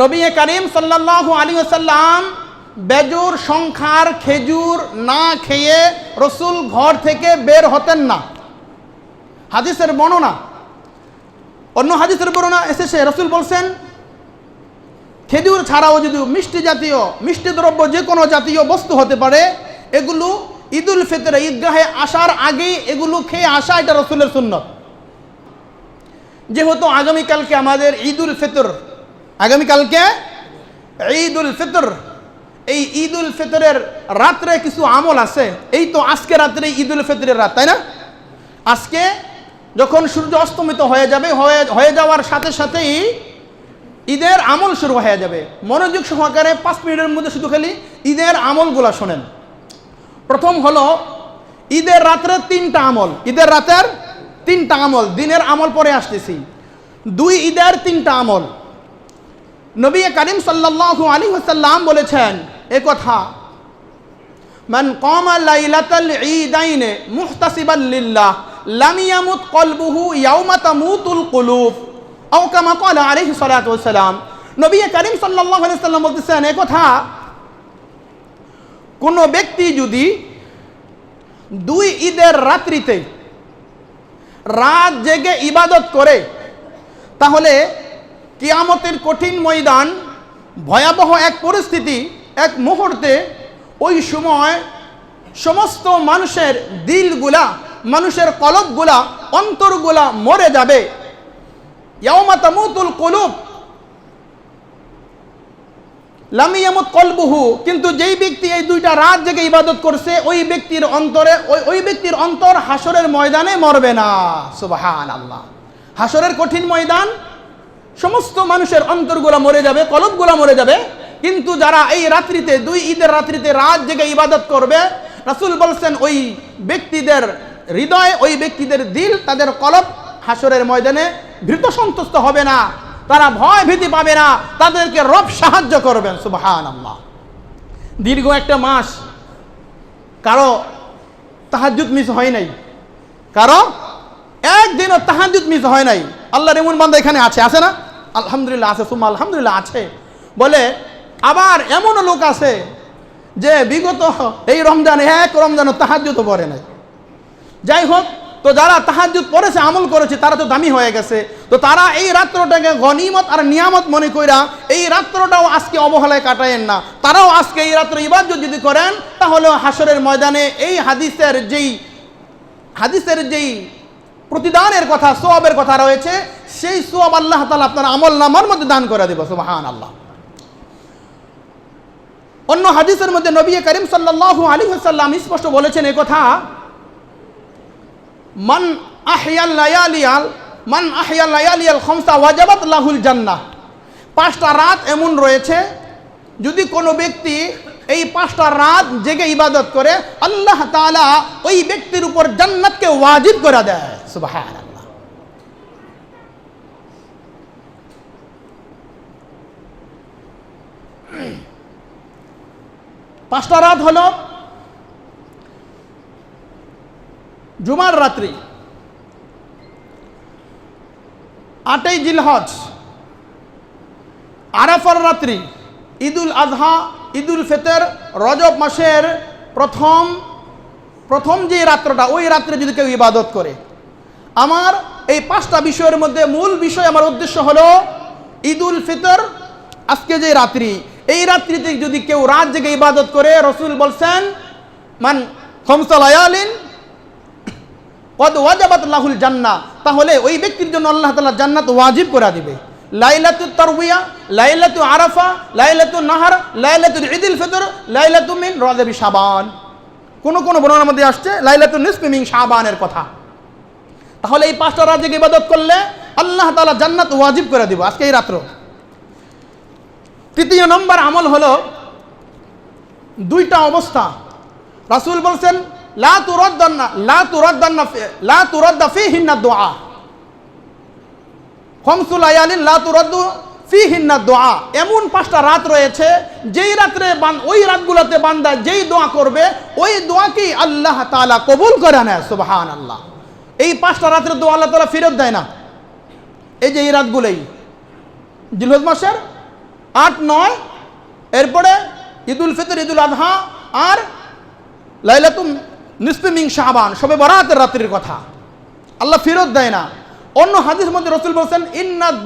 নবী করিম সাল্লাল্লাহু আলাইহি ওয়াসাল্লাম বেজুর সংখ্যার খেজুর না খেয়ে রসুল ঘর থেকে বের হতেন না। হাদিসের বর্ণনা, অন্য হাদিসের বর্ণনা এসেছে, রসুল বলছেন খেজুর ছাড়াও যদি মিষ্টি দ্রব্য যে কোনো জাতীয় বস্তু হতে পারে, এগুলো ঈদুল ফিতরে ঈদগাহে আসার আগেই এগুলো খেয়ে আসা, এটা রসুলের সুন্নত। যেহেতু আগামীকালকে আমাদের ঈদুল ফিতর, আগামীকালকে ঈদুল ফিতর, এই ঈদুল ফিতরের রাত্রে কিছু আমল আছে। এই তো আজকে রাত্রে ঈদুল ফিতরের রাত, তাই না? আজকে যখন সূর্য অস্তমিত হয়ে যাওয়ার সাথে সাথেই ঈদের আমল শুরু হয়ে যাবে। মনোযোগ সহকারে 5 মিনিটের মধ্যে শুধু খালি ঈদের আমলগুলো শোনেন। প্রথম হলো ঈদের রাত্রে 3টা আমল। ঈদের রাতের 3টা আমল, দিনের আমল পরে আসতেছি। 2 ঈদের 3টা আমল। নবী করিম সাল্লাল্লাহু আলাইহি ওয়াসাল্লাম বলেছেন এ কথা, মান কামা লাইলাতাল ঈদাইন মুহতাসিবান লিল্লাহ লাম ইয়ামুত কলবুহু ইয়াওমা তামুতুল কুলুব আও কামা ক্বালা আলাইহি সাল্লাতু ওয়াসসালাম। নবী করিম সাল্লাল্লাহু আলাইহি ওয়াসাল্লাম বলতেছেন এ কথা, কোন ব্যক্তি যদি 2 ঈদের রাত্রিতে রাত জেগে ইবাদত করে, তাহলে কিয়ামতের কঠিন ময়দান, ভয়াবহ এক পরিস্থিতি, এক মুহূর্তে ওই সময় সমস্ত মানুষের দিলগুলা, মানুষের কলবগুলা, অন্তরগুলা মরে যাবে। ইয়াউমা তামুতুল কুলুব লাম ইয়ামুত কলবুহু, কিন্তু যেই ব্যক্তি এই 2টা রাত জেগে ইবাদত করছে, ওই ব্যক্তির অন্তর হাসরের ময়দানে মরবে না। সুবহানাল্লাহ। হাসরের কঠিন ময়দান, সমস্ত মানুষের অন্তরগুলা মরে যাবে, কলবগুলা মরে যাবে, কিন্তু যারা এই রাত্রিতে 2 ঈদের রাত্রিতে রাত জেগে ইবাদত করবে, রাসূল বলছেন ওই ব্যক্তিদের হৃদয়, ওই ব্যক্তিদের দিল, তাদের কলব হাসরের ময়দানে ভীত সন্তুষ্ট হবে না, তারা ভয় ভীতি পাবে না, তাদেরকে রব সাহায্য করবেন। সুবহানাল্লাহ। দীর্ঘ একটা মাস কারো তাহাজ্জুদ মিস হয় নাই, কারো একদিনও তাহাজ্জুদ মিস হয় নাই। আল্লাহর এমন বান্দা এখানে আছে না? আলহামদুলিল্লাহ আছে, সুম্মা আলহামদুলিল্লাহ আছে। বলে আবার এমনও লোক আছে যে বিগত এই রমজানে এক রমজানও তাহাজ্জুদও পড়ে নাই। যাই হোক, তো যারা তাহাজ্জুদ পড়েছে, আমল করেছে, তারা তো দামি হয়ে গেছে। তো তারা এই রাত্রটাকে গনিমত আর নিয়ামত মনে কইরা এই রাত্রটাও আজকে অবহেলায় কাটায়েন না। তারাও আজকে এই রাত্র ইবাদত যদি করেন, তাহলে হাসরের ময়দানে এই হাদিসের যেই প্রতিদানের কথা, সওয়াবের কথা রয়েছে, সেই সওয়াব আল্লাহ তাআলা আপনার আমল নামার মধ্যে দান করে দেব। সুবহানাল্লাহ। অন্য হাদিসের মধ্যে নবী করিম সাল্লাল্লাহু আলাইহি ওয়াসাল্লাম স্পষ্ট বলেছেন এই কথা, মান আহইয়াল লায়ালিয়াল খামসা ওয়াজাবাত লাহুল জান্নাহ। 5টা রাত এমন রয়েছে, যদি কোনো ব্যক্তি এই 5টা রাত জেগে ইবাদত করে, আল্লাহ তাআলা ওই ব্যক্তির উপর জান্নাতকে ওয়াজিব করে দেয়। সুবহানাল্লাহ। পাঁচটা রাত হলো জুমার রাত্রি, 8ই জিলহজ, আরাফার রাত্রি, ঈদুল আজহা, ঈদুল ফিতর, রজব মাসের প্রথম যে রাত্রটা, ওই রাত্রে যদি কেউ ইবাদত করে। আমার এই 5টা বিষয়ের মধ্যে মূল বিষয়, আমার উদ্দেশ্য হলো ঈদুল ফিতর, আজকে যে রাত্রি, এই রাত্রিতে যদি কেউ রাত জেগে ইবাদত করে, রাসূল বলছেন মান খামসা লায়ালিন কদ ওয়াজাবাত লাহুল জান্নাহ, তাহলে ওই ব্যক্তির জন্য আল্লাহ তাআলা জান্নাত ওয়াজিব করে দিবে। লাইলাতুত তারবিয়া, লাইলাতু আরাফা, লাইলাতুন নাহর, লাইলাতুল ঈদুল ফিতর, লাইলাতু মিন রজবি শাবান। কোন বর্ণনার মধ্যে আসছে লাইলাতুন নিসফি মিন শাবানের কথা। তাহলে এই 5টা রাত জেগে ইবাদত করলে আল্লাহ তাআলা জান্নাত ওয়াজিব করে দিব আজকে এই রাত্র। 3য় নম্বর আমল হলো 2টা অবস্থা। রাসূল বলছেন লা তুরাদ্দা ফীহিন্না দুআ, খামসু লায়ালিন লা তুরাদ্দু ফীহিন্না দুআ। এমন 5টা রাত রয়েছে, যেই রাত্রে ওই রাতগুলোতে বান্দা যেই দোয়া করবে, ওই দোয়াকেই আল্লাহ তাআলা কবুল করে নেয়। সুবহানাল্লাহ। এই 5টা রাতের দোয়া আল্লাহ তাআলা ফেরত দেয় না। এই যে এই রাতগুলোই জিলহজ মাসের 8, 9, এরপরে ঈদুল ফিতর, ঈদুল আযহা আর লাইলাতুন নিসফি মিন শাবান, শবে বরাতের রাত্রির কথা আল্লাহ ফেরত দেয় না। অন্য হাদিস মধ্যে রাসূল বলেছেন ইন্নাদ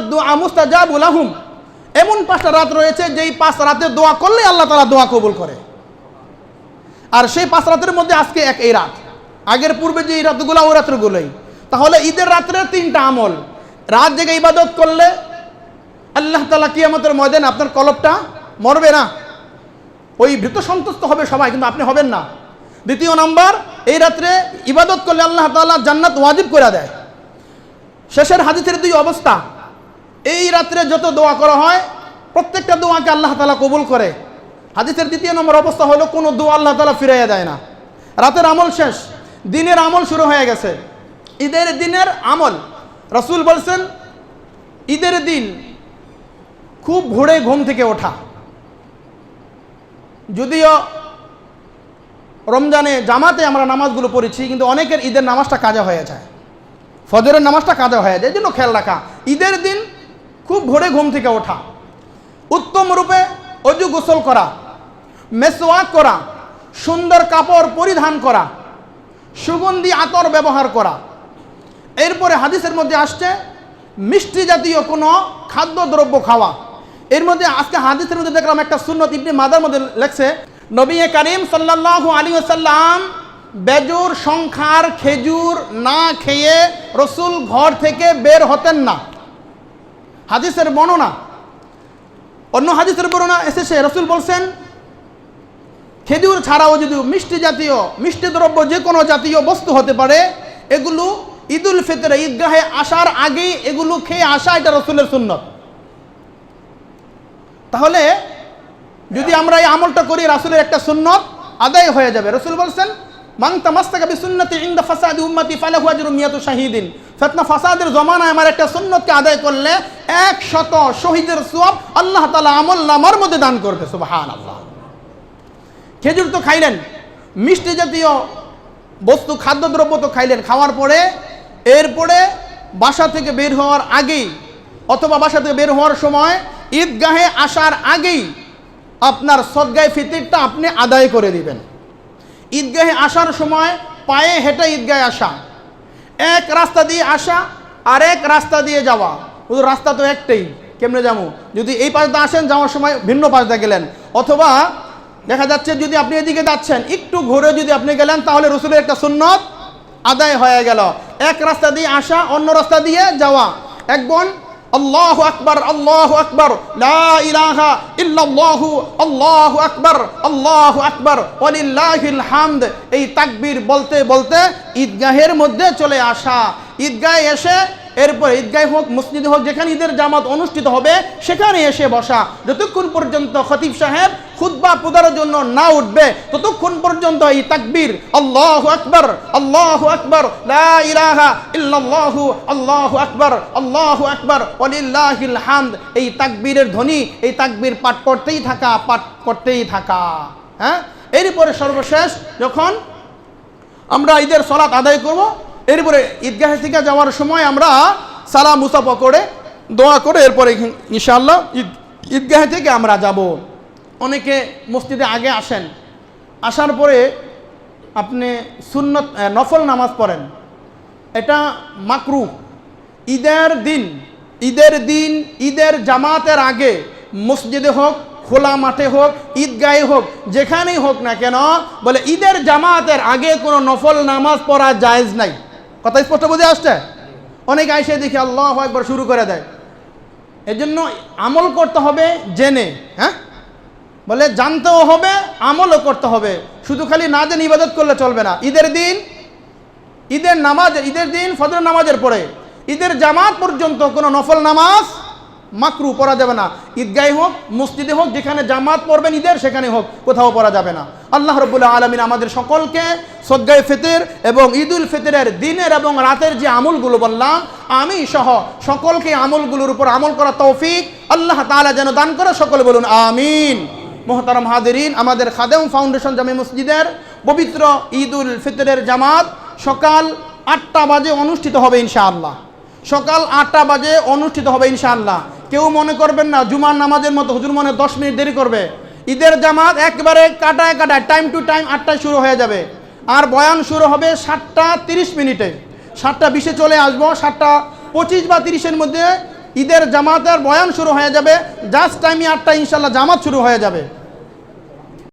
দুআ মুস্তাজাবু লাহুম, এমন 5টা রাত রয়েছে যেই 5 রাতে দোয়া করলে আল্লাহ তাআলা দোয়া কবুল করে। আর সেই 5 রাতের মধ্যে আজকে এই রাত, আগের পূর্বে যে রাতগুলো ওই রাত্রগুলোই। তাহলে ঈদের রাত্রে 3টা আমল, রাত জেগে ইবাদত করলে আল্লাহ তাআলা কিয়ামতের ময়দানে আপনার কলবটা মরবে না, ওই ভীত সন্তুষ্ট হবে সবাই, কিন্তু আপনি হবেন না। দ্বিতীয় নাম্বার, এই রাত্রে ইবাদত করলে আল্লাহ তাআলা জান্নাত ওয়াজিব করে দেয়। শেষের হাদিসের 2 অবস্থা, এই রাত্রে যত দোয়া করা হয় প্রত্যেকটা দোয়াকে আল্লাহ তাআলা কবুল করে। হাদিসের 2 নম্বর অবস্থা হলো কোনো দোয়া আল্লাহ তাআলা ফিরাইয়া দেয় না। রাতের আমল শেষ, দিনের আমল শুরু হয়ে গেছে। ঈদের দিনের আমল, রাসূল বলছেন ঈদের দিন খুব ভোরে ঘুম থেকে ওঠা। যদিও রমজানে জামাতে আমরা নামাজগুলো পড়েছি, কিন্তু অনেকের ঈদের নামাজটা কাজা হয়ে যায়, ফজরের নামাজটা কাজা হয়ে যায়। এই জন্য খেয়াল রাখা, ঈদের দিন খুব ভোরে ঘুম থেকে ওঠা, উত্তম রূপে অজু গোসল করা, মেসওয়াক করা, সুন্দর কাপড় পরিধান করা, সুগন্ধি আতর ব্যবহার করা। এরপরে হাদিসের মধ্যে আসছে মিষ্টি জাতীয় কোনো খাদ্যদ্রব্য খাওয়া। এর মধ্যে আজকে হাদিসের মধ্যে দেখলাম একটা সুন্নত, ইবনে মাজার মধ্যে লেখছে নবী করিম সাল্লাল্লাহু আলাইহি ওয়াসাল্লাম বেজোর সংখ্যার খেজুর না খেয়ে রসুল ঘর থেকে বের হতেন না। হাদিসের বর্ণনা, অন্য হাদিসের বর্ণনা এসেছে রসুল বলছেন খেজুর ছাড়াও যদি মিষ্টি জাতীয়, মিষ্টি দ্রব্য যে কোনো জাতীয় বস্তু হতে পারে, এগুলো ঈদুল ফিতরে ঈদগাহে আসার আগেই এগুলো খেয়ে আসা, এটা রসুলের সুন্নত। তাহলে যদি আমরা এই আমলটা করি, রাসূলের একটা সুন্নত আদায় হয়ে যাবে। রসুল বলছেন মান তামাসসাকা বিসুন্নতি ইনদা ফাসাদি উম্মতি ফালাহু আজরু মিয়াতু শাহিদিন, ফিতনা ফাসাদের জমানায় আমার একটা সুন্নতকে আদায় করলে 100 শহীদের সওয়াব আল্লাহ তাআলা আমলনামার মধ্যে দান করবে। সুবহানাল্লাহ। খেজুর তো খাইলেন, মিষ্টি জাতীয় বস্তু খাদ্যদ্রব্য তো খাইলেন, খাওয়ার পরে এরপরে বাসা থেকে বের হওয়ার আগেই অথবা বাসা থেকে বের হওয়ার সময় ঈদগাহে আসার আগেই আপনার সদগায়ে ফিতরটা আপনি আদায় করে দিবেন। ঈদগাহে আসার সময় পায়ে হেঁটে ঈদগাহে আসা, এক রাস্তা দিয়ে আসা আর এক রাস্তা দিয়ে যাওয়া, শুধু রাস্তা তো একটাই, কেমনে যাবো? যদি এই পাশে আসেন যাওয়ার সময় ভিন্ন পাশে গেলেন, অথবা দেখা যাচ্ছে যদি আপনি এদিকে যাচ্ছেন একটু ঘুরে যদি আপনি গেলেন, তাহলে রসুলের একটা সুন্নত আদায় হয়ে গেল। এক রাস্তা দিয়ে আসা, অন্য রাস্তা দিয়ে যাওয়া। একজন আল্লাহু আকবার, আল্লাহু আকবার, লা ইলাহা ইল্লাল্লাহু, আল্লাহু আকবার, আল্লাহু আকবার, ওয়ালিল্লাহিল হামদ, এই তাকবীর বলতে বলতে ঈদগাহের মধ্যে চলে আসা। ঈদগাহে এসে এরপর ঈদগাহ হোক, মসজিদে হোক, যেখানে ঈদের জামাত অনুষ্ঠিত হবে সেখানে এসে বসা। যতক্ষণ পর্যন্ত খতিব সাহেব খুতবা পড়ার জন্য না উঠবে ততক্ষণ পর্যন্ত এই তাকবীর আল্লাহু আকবার, আল্লাহু আকবার, লা ইলাহা ইল্লাল্লাহু, আল্লাহু আকবার, আল্লাহু আকবার, ওয়ালিল্লাহিল হামদ, এই তাকবীরের ধ্বনি, এই তাকবীর পাঠ করতেই থাকা, পাঠ করতেই থাকা। হ্যাঁ, এরপরে সর্বশেষ যখন আমরা ঈদের সালাত আদায় করব, এরপরে ঈদগাহ থেকে যাওয়ার সময় আমরা সালাম মুসাফা করে দোয়া করে এরপরে ইনশাআল্লাহ ঈদগাহ থেকে আমরা যাব। অনেকে মসজিদে আগে আসেন, আসার পরে আপনি সুন্নত নফল নামাজ পড়েন, এটা মাকরুহ। ঈদের দিন ঈদের জামাতের আগে মসজিদে হোক, খোলা মাঠে হোক, ঈদগাহে হোক, যেখানেই হোক না কেন, বলে ঈদের জামাতের আগে কোনো নফল নামাজ পড়া জায়েজ নাই। কথা স্পষ্ট বুঝে আসছে? অনেক আইসে দেখি আল্লাহু আকবার শুরু করে দেয়। এজন্য আমল করতে হবে জেনে, হ্যাঁ, বলে জানতেও হবে, আমলও করতে হবে। শুধু খালি না জেনে ইবাদত করলে চলবে না। ঈদের দিন ফজর নামাজের পরে ঈদের জামাত পর্যন্ত কোনো নফল নামাজ মাকরু পড়া যাবে না। ঈদগাহে হোক, মসজিদে হোক, যেখানে জামাত পড়বেন ঈদের সেখানে হোক, কোথাও পড়া যাবে না। আল্লাহ রাব্বুল আলামিন আমাদের সকলকে সদগায়ে ফিতর এবং ঈদুল ফিতরের দিনের এবং রাতের যে আমলগুলো বললাম, আমি সহ সকলকে আমলগুলোর উপর আমল করা তৌফিক আল্লাহ তাআলা যেন দান করে, সকলে বলুন আমিন। মুহতারাম হাজিরিন, আমাদের খাদেম ফাউন্ডেশন জামে মসজিদের পবিত্র ঈদুল ফিতরের জামাত সকাল 8টা বাজে অনুষ্ঠিত হবে ইনশাআল্লাহ। সকাল 8টা বাজে অনুষ্ঠিত হবে ইনশাআল্লাহ। কেউ মনে করবেন না জুমার নামাজের মতো হুজুর মনে 10 মিনিট দেরি করবে। ঈদের জামাত একবারে কাটায় কাটায় টাইম টু টাইম 8টায় শুরু হয়ে যাবে। আর বয়ান শুরু হবে 7টা 30 মিনিটে। 7টা 20-এ চলে আসবো, 7টা 25 বা 30-এর মধ্যে ঈদের জামাতের বয়ান শুরু হয়ে যাবে। জাস্ট টাইমে 8টায় ইনশাআল্লাহ জামাত শুরু হয়ে যাবে।